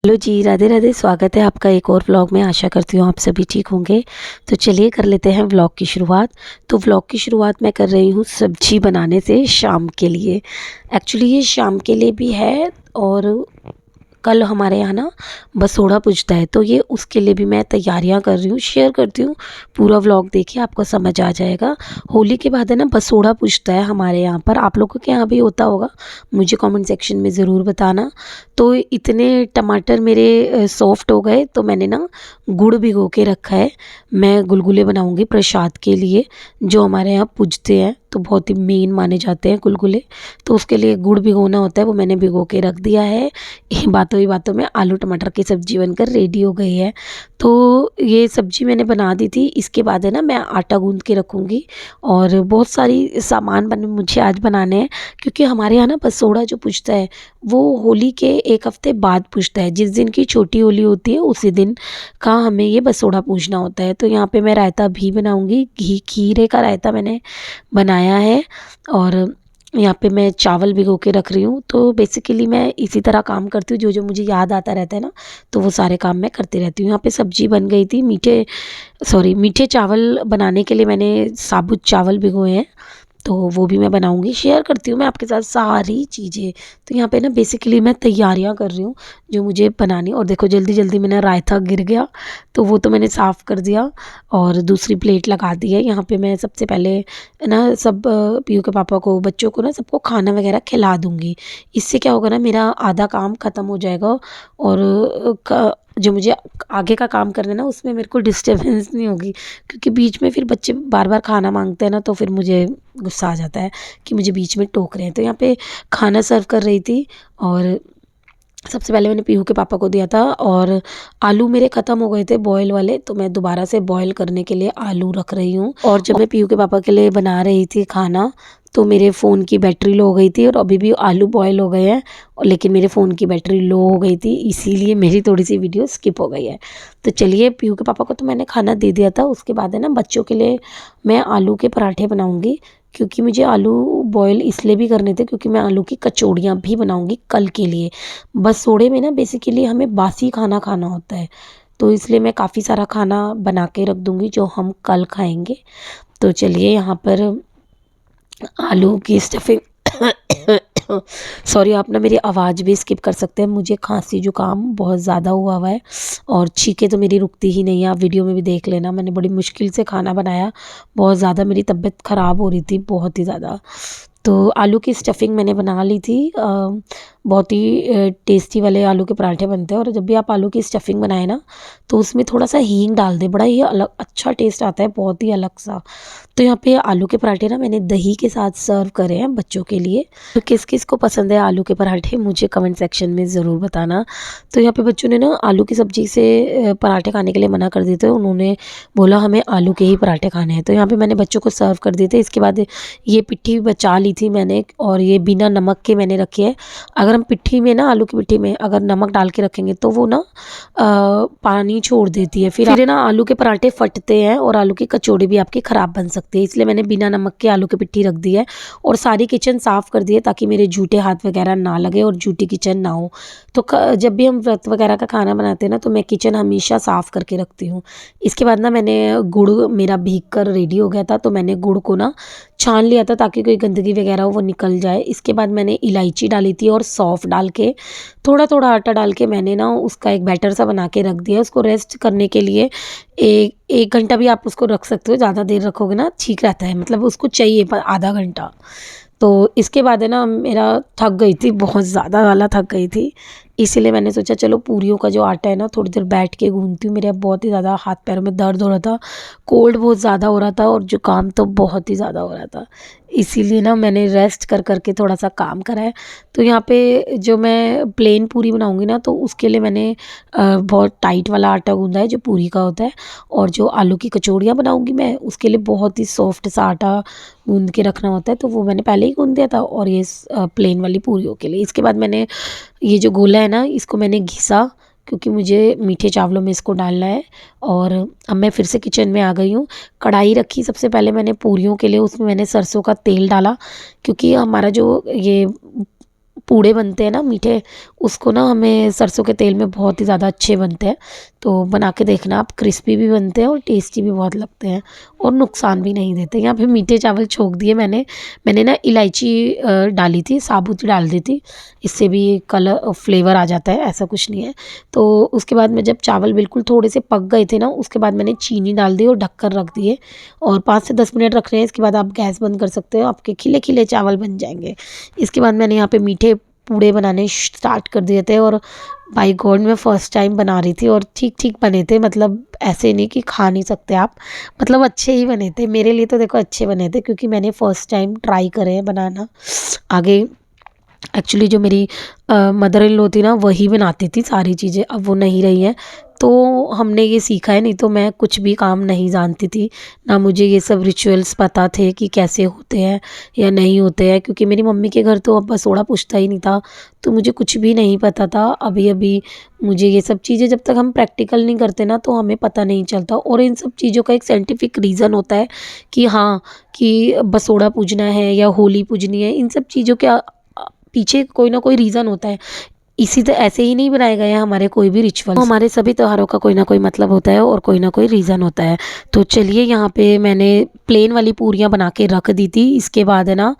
Hello जी, राधे राधे। स्वागत है आपका एक और व्लॉग में। आशा करती हूँ आप सभी ठीक होंगे। तो चलिए कर लेते हैं व्लॉग की शुरुआत। तो व्लॉग की शुरुआत मैं कर रही हूँ सब्जी बनाने से शाम के लिए। एक्चुअली ये शाम के लिए भी है और कल हमारे यहाँ ना बसोड़ा पूजता है, तो ये उसके लिए भी मैं तैयारियां कर रही हूँ। शेयर करती हूँ, पूरा व्लॉग देखिए, आपको समझ आ जाएगा। होली के बाद है ना बसोड़ा पूजता है हमारे यहाँ पर। आप लोगों के यहाँ भी होता होगा, मुझे कमेंट सेक्शन में ज़रूर बताना। तो इतने टमाटर मेरे सॉफ्ट हो गए तो मैंने ना गुड़ भिगो के रखा है। मैं गुलगुले बनाऊंगी प्रसाद के लिए, जो हमारे यहाँ पूजते हैं तो बहुत ही मेन माने जाते हैं गुलगुले। तो उसके लिए गुड़ भिगोना होता है, वो मैंने भिगो के रख दिया है। बातों ही बातों में आलू टमाटर की सब्ज़ी बनकर रेडी हो गई है। तो ये सब्ज़ी मैंने बना दी थी। इसके बाद है ना मैं आटा गूंद के रखूँगी और बहुत सारी सामान मुझे आज बनाने हैं, क्योंकि हमारे यहाँ ना बसोड़ा जो पूजता है वो होली के एक हफ्ते बाद पूजता है। जिस दिन की छोटी होली होती है उसी दिन का हमें ये बसोड़ा पूजना होता है। तो यहाँ पे मैं रायता भी बनाऊँगी। खीरे का रायता मैंने बनाया है और यहाँ पे मैं चावल भिगो के रख रही हूँ। तो बेसिकली मैं इसी तरह काम करती हूँ, जो जो मुझे याद आता रहता है ना, तो वो सारे काम मैं करती रहती हूँ। यहाँ पे सब्जी बन गई थी। मीठे चावल बनाने के लिए मैंने साबुत चावल भिगोए हैं, तो वो भी मैं बनाऊंगी। शेयर करती हूँ मैं आपके साथ सारी चीज़ें। तो यहाँ पे ना बेसिकली मैं तैयारियाँ कर रही हूँ जो मुझे बनानी। और देखो जल्दी जल्दी मैंने रायता गिर गया, तो वो तो मैंने साफ़ कर दिया और दूसरी प्लेट लगा दी है। यहाँ पे मैं सबसे पहले ना सब पीयू के पापा को, बच्चों को ना सबको खाना वगैरह खिला दूँगी। इससे क्या होगा ना, मेरा आधा काम ख़त्म हो जाएगा और जो मुझे आगे का काम करना है ना, उसमें मेरे को डिस्टर्बेंस नहीं होगी। क्योंकि बीच में फिर बच्चे बार बार खाना मांगते हैं ना, तो फिर मुझे गुस्सा आ जाता है कि मुझे बीच में टोक रहे हैं। तो यहाँ पे खाना सर्व कर रही थी और सबसे पहले मैंने पीहू के पापा को दिया था। और आलू मेरे ख़त्म हो गए थे बॉयल वाले, तो मैं दोबारा से बॉयल करने के लिए आलू रख रही हूँ। और जब मैं पीहू के पापा के लिए बना रही थी खाना, तो मेरे फ़ोन की बैटरी लो हो गई थी और अभी भी आलू बॉयल हो गए हैं, और लेकिन मेरे फ़ोन की बैटरी लो हो गई थी, इसीलिए मेरी थोड़ी सी वीडियो स्किप हो गई है। तो चलिए, पीहू के पापा को तो मैंने खाना दे दिया था। उसके बाद है ना बच्चों के लिए मैं आलू के पराठे बनाऊँगी, क्योंकि मुझे आलू बॉयल इसलिए भी करने थे क्योंकि मैं आलू की कचौड़ियाँ भी बनाऊँगी कल के लिए। बसोड़े में ना बेसिकली हमें बासी खाना खाना होता है, तो इसलिए मैं काफ़ी सारा खाना बना के रख दूँगी जो हम कल खाएंगे। तो चलिए, यहाँ पर आलू की स्टफिंग सॉरी, आप ना मेरी आवाज़ भी स्किप कर सकते हैं। मुझे खांसी जुकाम बहुत ज़्यादा हुआ है और छींकें तो मेरी रुकती ही नहीं है। आप वीडियो में भी देख लेना, मैंने बड़ी मुश्किल से खाना बनाया। बहुत ज़्यादा मेरी तबीयत ख़राब हो रही थी, बहुत ही ज़्यादा। तो आलू की स्टफिंग मैंने बना ली थी। बहुत ही टेस्टी वाले आलू के पराठे बनते हैं। और जब भी आप आलू की स्टफिंग बनाए ना, तो उसमें थोड़ा सा हींग डाल दें, बड़ा ही अलग अच्छा टेस्ट आता है, बहुत ही अलग सा। तो यहाँ पे आलू के पराठे ना मैंने दही के साथ सर्व करे हैं बच्चों के लिए। तो किस किस को पसंद है आलू के पराठे, मुझे कमेंट सेक्शन में ज़रूर बताना। तो यहाँ पे बच्चों ने ना आलू की सब्ज़ी से पराठे खाने के लिए मना कर दिए थे। उन्होंने बोला हमें आलू के ही पराठे खाने हैं, तो यहाँ पे मैंने बच्चों को सर्व कर दिए थे। इसके बाद ये पिट्ठी बचा ली थी मैंने, और ये बिना नमक के मैंने रखी है। अगर हम पिट्ठी में ना, आलू की पिट्ठी में अगर नमक डाल के रखेंगे तो वो ना पानी छोड़ देती है, फिर ना आलू के पराठे फटते हैं और आलू की कचौड़ी भी आपकी ख़राब बन सकती है। इसलिए मैंने बिना नमक के आलू की पिट्ठी रख दी है और सारी किचन साफ़ कर दी है, ताकि मेरे जूठे हाथ वगैरह ना लगे और जूठी किचन ना हो। तो जब भी हम व्रत वगैरह का खाना बनाते हैं ना, तो मैं किचन हमेशा साफ़ करके रखती हूँ। इसके बाद ना मैंने गुड़ मेरा भीग कर रेडी हो गया था, तो मैंने गुड़ को ना छान लिया था ताकि कोई गंदगी वगैरह हो वो निकल जाए। इसके बाद मैंने इलायची डाली थी और सौंफ डाल के, थोड़ा थोड़ा आटा डाल के मैंने ना उसका एक बैटर सा बना के रख दिया। उसको रेस्ट करने के लिए एक एक घंटा भी आप उसको रख सकते हो। ज़्यादा देर रखोगे ना ठीक रहता है, मतलब उसको चाहिए पर आधा घंटा। तो इसके बाद है ना, मेरा थक गई थी, बहुत ज़्यादा वाला थक गई थी, इसीलिए मैंने सोचा चलो पूरियों का जो आटा है ना थोड़ी देर बैठ के गूंथती हूँ। मेरे अब बहुत ही ज़्यादा हाथ पैरों में दर्द हो रहा था, कोल्ड बहुत ज़्यादा हो रहा था और जुकाम तो बहुत ही ज़्यादा हो रहा था, इसीलिए ना मैंने रेस्ट कर करके थोड़ा सा काम करा है। तो यहाँ पे जो मैं प्लेन पूरी बनाऊँगी ना, तो उसके लिए मैंने बहुत टाइट वाला आटा गूंदा है जो पूरी का होता है। और जो आलू की कचौड़ियाँ बनाऊँगी मैं, उसके लिए बहुत ही सॉफ्ट सा आटा गूंद के रखना होता है, तो वो मैंने पहले ही गूंद दिया था। और ये प्लेन वाली पूरियों के लिए इसके बाद मैंने ये जो गोला है ना, इसको मैंने घिसा, क्योंकि मुझे मीठे चावलों में इसको डालना है। और अब मैं फिर से किचन में आ गई हूँ। कढ़ाई रखी सबसे पहले मैंने पूरियों के लिए, उसमें मैंने सरसों का तेल डाला, क्योंकि हमारा जो ये पूड़े बनते हैं ना मीठे, उसको ना हमें सरसों के तेल में बहुत ही ज़्यादा अच्छे बनते हैं। तो बना के देखना आप, क्रिस्पी भी बनते हैं और टेस्टी भी बहुत लगते हैं और नुकसान भी नहीं देते। यहाँ पे मीठे चावल छोंक दिए मैंने ना इलायची डाली थी, साबुत डाल दी थी, इससे भी कलर फ्लेवर आ जाता है, ऐसा कुछ नहीं है। तो उसके बाद में जब चावल बिल्कुल थोड़े से पक गए थे ना, उसके बाद मैंने चीनी डाल दी और ढककर रख दिए और 5 से 10 मिनट रखने हैं। इसके बाद आप गैस बंद कर सकते हो, आपके खिले खिले चावल बन जाएंगे। इसके बाद मैंने यहाँ पे मीठे पूड़े बनाने स्टार्ट कर दिए थे और बाय गॉड मैं फ़र्स्ट टाइम बना रही थी और ठीक ठीक बने थे, मतलब ऐसे नहीं कि खा नहीं सकते आप, मतलब अच्छे ही बने थे मेरे लिए। तो देखो अच्छे बने थे क्योंकि मैंने फ़र्स्ट टाइम ट्राई करे हैं बनाना। आगे एक्चुअली जो मेरी मदर इन लॉ थी ना, वही बनाती थी सारी चीज़ें, अब वो नहीं रही हैं। तो हमने ये सीखा है, नहीं तो मैं कुछ भी काम नहीं जानती थी, ना मुझे ये सब रिचुअल्स पता थे कि कैसे होते हैं या नहीं होते हैं, क्योंकि मेरी मम्मी के घर तो अब बसोड़ा पूछता ही नहीं था, तो मुझे कुछ भी नहीं पता था। अभी अभी मुझे ये सब चीज़ें, जब तक हम प्रैक्टिकल नहीं करते ना, तो हमें पता नहीं चलता। और इन सब चीज़ों का एक साइंटिफिक रीज़न होता है कि हाँ, कि बसोड़ा पूजना है या होली पूजनी है, इन सब चीज़ों के पीछे कोई ना कोई रीज़न होता है। इसी तो ऐसे ही नहीं बनाए गए हैं हमारे कोई भी रिचुअल्स, हमारे सभी त्योहारों का कोई ना कोई मतलब होता है और कोई ना कोई रीज़न होता है। तो चलिए, यहाँ पे मैंने प्लेन वाली पूरियाँ बना के रख दी थी। इसके बाद है ना,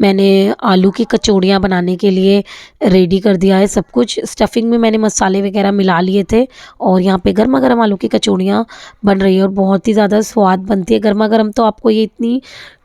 मैंने आलू की कचौड़ियाँ बनाने के लिए रेडी कर दिया है सब कुछ। स्टफिंग में मैंने मसाले वगैरह मिला लिए थे और यहाँ पे गर्मा गर्म आलू की कचौड़ियाँ बन रही है और बहुत ही ज़्यादा स्वाद बनती है गर्मा गर्म। तो आपको ये इतनी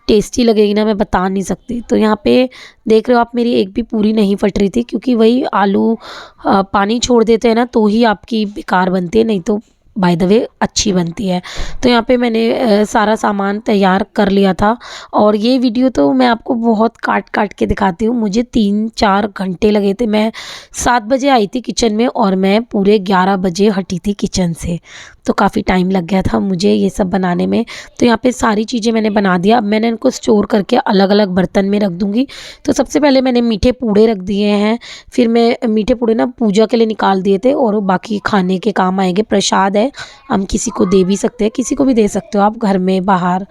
टेस्टी लगेगी ना, मैं बता नहीं सकती। तो यहाँ पे देख रहे हो आप, मेरी एक भी पूरी नहीं फट रही थी, क्योंकि वही आलू पानी छोड़ देते हैं ना, तो ही आपकी बेकार बनती है, नहीं तो बाय द वे अच्छी बनती है। तो यहाँ पे मैंने सारा सामान तैयार कर लिया था और ये वीडियो तो मैं आपको बहुत काट काट के दिखाती हूँ। मुझे 3-4 घंटे लगे थे। मैं 7 बजे आई थी किचन में और मैं पूरे 11 बजे हटी थी किचन से, तो काफ़ी टाइम लग गया था मुझे ये सब बनाने में। तो यहाँ पे सारी चीज़ें मैंने बना दिया। अब मैंने इनको स्टोर करके अलग अलग बर्तन में रख दूँगी। तो सबसे पहले मैंने मीठे पूड़े रख दिए हैं, फिर मैं मीठे पूड़े ना पूजा के लिए निकाल दिए थे और बाकी खाने के काम आएंगे। प्रसाद है, हम किसी को दे भी सकते हैं, किसी को भी दे सकते हो आप, घर में बाहर।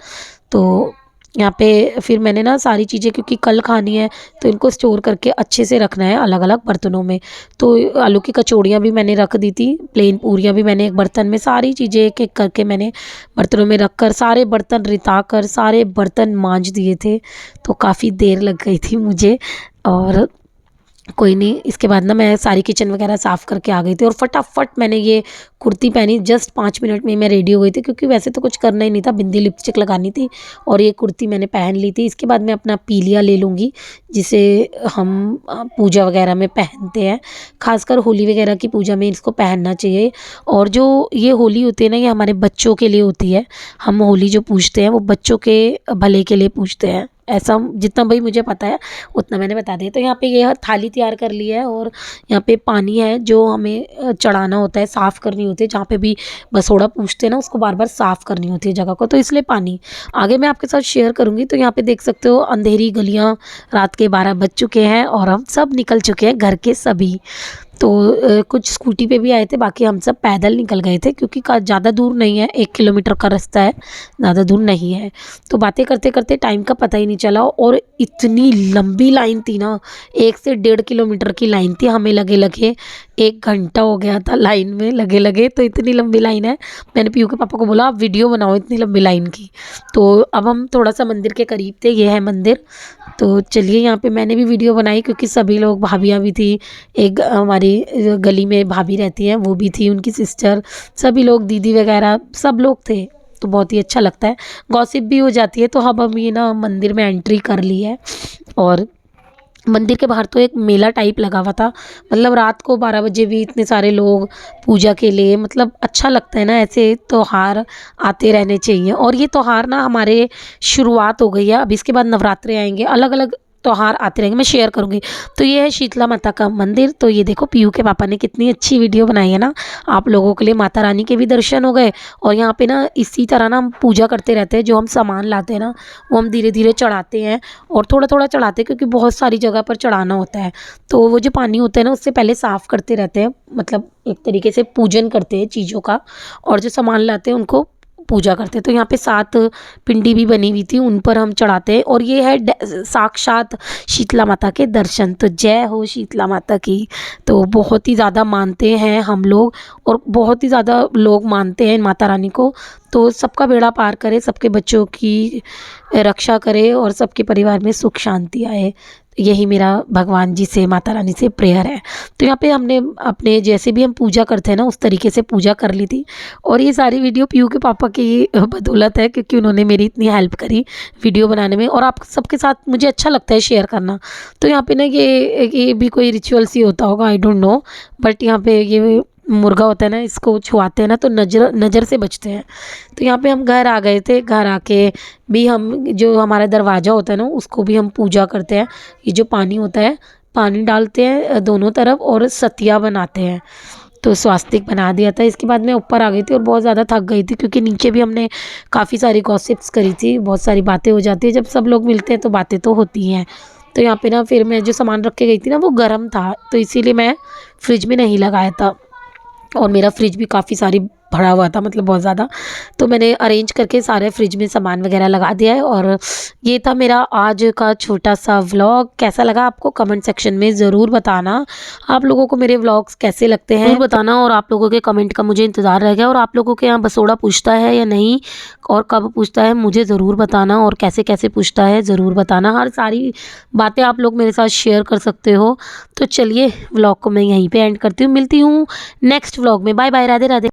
तो यहाँ पे फिर मैंने ना सारी चीज़ें, क्योंकि कल खानी है, तो इनको स्टोर करके अच्छे से रखना है अलग अलग बर्तनों में। तो आलू की कचौड़ियाँ भी मैंने रख दी थी, प्लेन पूरियाँ भी मैंने एक बर्तन में, सारी चीज़ें एक एक करके मैंने बर्तनों में रख कर, सारे बर्तन रिता कर, सारे बर्तन मांज दिए थे। तो काफ़ी देर लग गई थी मुझे, और कोई नहीं। इसके बाद ना मैं सारी किचन वगैरह साफ़ करके आ गई थी और फटाफट मैंने ये कुर्ती पहनी। जस्ट 5 मिनट में मैं रेडी हो गई थी, क्योंकि वैसे तो कुछ करना ही नहीं था, बिंदी लिपस्टिक लगानी थी और ये कुर्ती मैंने पहन ली थी। इसके बाद मैं अपना पीलिया ले लूँगी, जिसे हम पूजा वगैरह में पहनते हैं, खासकर होली वगैरह की पूजा में इसको पहनना चाहिए। और जो ये होली होती है ना, ये हमारे बच्चों के लिए होती है। हम होली जो पूजते हैं वो बच्चों के भले के लिए पूजते हैं, ऐसा जितना भाई मुझे पता है उतना मैंने बता दिया। तो यहाँ पे ये थाली तैयार कर ली है और यहाँ पे पानी है जो हमें चढ़ाना होता है, साफ़ करनी होती है। जहाँ पे भी बसोड़ा पूछते हैं ना, उसको बार बार साफ़ करनी होती है जगह को, तो इसलिए पानी आगे मैं आपके साथ शेयर करूँगी। तो यहाँ पे देख सकते हो, अंधेरी गलियाँ, रात के 12 बज चुके हैं और हम सब निकल चुके हैं, घर के सभी। तो कुछ स्कूटी पे भी आए थे, बाकी हम सब पैदल निकल गए थे, क्योंकि ज़्यादा दूर नहीं है, 1 किलोमीटर का रास्ता है, ज़्यादा दूर नहीं है। तो बातें करते करते टाइम का पता ही नहीं चला और इतनी लंबी लाइन थी ना, 1 से 1.5 किलोमीटर की लाइन थी। हमें लगे लगे 1 घंटा हो गया था लाइन में लगे लगे, तो इतनी लंबी लाइन है। मैंने पीयू के पापा को बोला, आप वीडियो बनाओ इतनी लंबी लाइन की। तो अब हम थोड़ा सा मंदिर के करीब थे, ये है मंदिर। तो चलिए, यहाँ पे मैंने भी वीडियो बनाई, क्योंकि सभी लोग, भाभियाँ भी थी, एक हमारी गली में भाभी रहती हैं, वो भी थी, उनकी सिस्टर, सभी लोग, दीदी वगैरह सब लोग थे। तो बहुत ही अच्छा लगता है, गॉसिप भी हो जाती है। तो हम ये ना मंदिर में एंट्री कर ली है और मंदिर के बाहर तो एक मेला टाइप लगा हुआ था, मतलब रात को 12 बजे भी इतने सारे लोग पूजा के लिए, मतलब अच्छा लगता है ना, ऐसे त्योहार आते रहने चाहिए। और ये त्योहार ना हमारे शुरुआत हो गई है, अब इसके बाद नवरात्रे आएंगे, अलग अलग त्योहार आते रहेंगे, मैं शेयर करूँगी। तो ये है शीतला माता का मंदिर। तो ये देखो, पीयू के पापा ने कितनी अच्छी वीडियो बनाई है ना, आप लोगों के लिए। माता रानी के भी दर्शन हो गए और यहाँ पे ना इसी तरह ना हम पूजा करते रहते हैं। जो हम सामान लाते हैं ना, वो हम धीरे धीरे चढ़ाते हैं और थोड़ा थोड़ा चढ़ाते हैं, क्योंकि बहुत सारी जगह पर चढ़ाना होता है। तो वो जो पानी होता है ना, उससे पहले साफ़ करते रहते हैं, मतलब एक तरीके से पूजन करते हैं चीज़ों का, और जो सामान लाते हैं उनको पूजा करते हैं। तो यहाँ पे 7 पिंडी भी बनी हुई थी, उन पर हम चढ़ाते हैं। और ये है साक्षात शीतला माता के दर्शन। तो जय हो शीतला माता की। तो बहुत ही ज़्यादा मानते हैं हम लोग, और बहुत ही ज़्यादा लोग मानते हैं माता रानी को। तो सबका बेड़ा पार करे, सबके बच्चों की रक्षा करे और सबके परिवार में सुख शांति आए, यही मेरा भगवान जी से, माता रानी से प्रेयर है। तो यहाँ पे हमने अपने जैसे भी हम पूजा करते हैं ना, उस तरीके से पूजा कर ली थी। और ये सारी वीडियो पीयू के पापा की बदौलत है, क्योंकि उन्होंने मेरी इतनी हेल्प करी वीडियो बनाने में। और आप सबके साथ मुझे अच्छा लगता है शेयर करना। तो यहाँ पे ना ये भी कोई रिचुअल सी होता होगा, आई डोंट नो, बट यहाँ पे ये मुर्गा होता है ना, इसको छुआते हैं ना तो नज़र से बचते हैं। तो यहाँ पे हम घर आ गए थे। घर आके भी हम, जो हमारा दरवाज़ा होता है ना, उसको भी हम पूजा करते हैं। ये जो पानी होता है, पानी डालते हैं दोनों तरफ और सतिया बनाते हैं। तो स्वास्तिक बना दिया था। इसके बाद मैं ऊपर आ गई थी और बहुत ज़्यादा थक गई थी, क्योंकि नीचे भी हमने काफ़ी सारी गॉसिप्स करी थी। बहुत सारी बातें हो जाती है, जब सब लोग मिलते हैं तो बातें तो होती हैं। तो यहाँ पे ना फिर मैं जो सामान रख के गई थी ना, वो गर्म था, तो इसीलिए मैं फ्रिज में नहीं लगाया था। और मेरा फ्रिज भी काफ़ी सारी भरा हुआ था, मतलब बहुत ज़्यादा। तो मैंने अरेंज करके सारे फ्रिज में सामान वगैरह लगा दिया है। और ये था मेरा आज का छोटा सा व्लॉग। कैसा लगा आपको कमेंट सेक्शन में ज़रूर बताना। आप लोगों को मेरे व्लॉग्स कैसे लगते हैं ज़रूर बताना, और आप लोगों के कमेंट का मुझे इंतज़ार रहेगा। और आप लोगों के यहाँ बसोड़ा पूछता है या नहीं, और कब पूछता है, मुझे ज़रूर बताना। और कैसे कैसे पूछता है ज़रूर बताना। हर सारी बातें आप लोग मेरे साथ शेयर कर सकते हो। तो चलिए व्लॉग को मैं यहीं पर एंड करती हूँ। मिलती हूँ नेक्स्ट व्लॉग में। Bye bye, Radhe Radhe.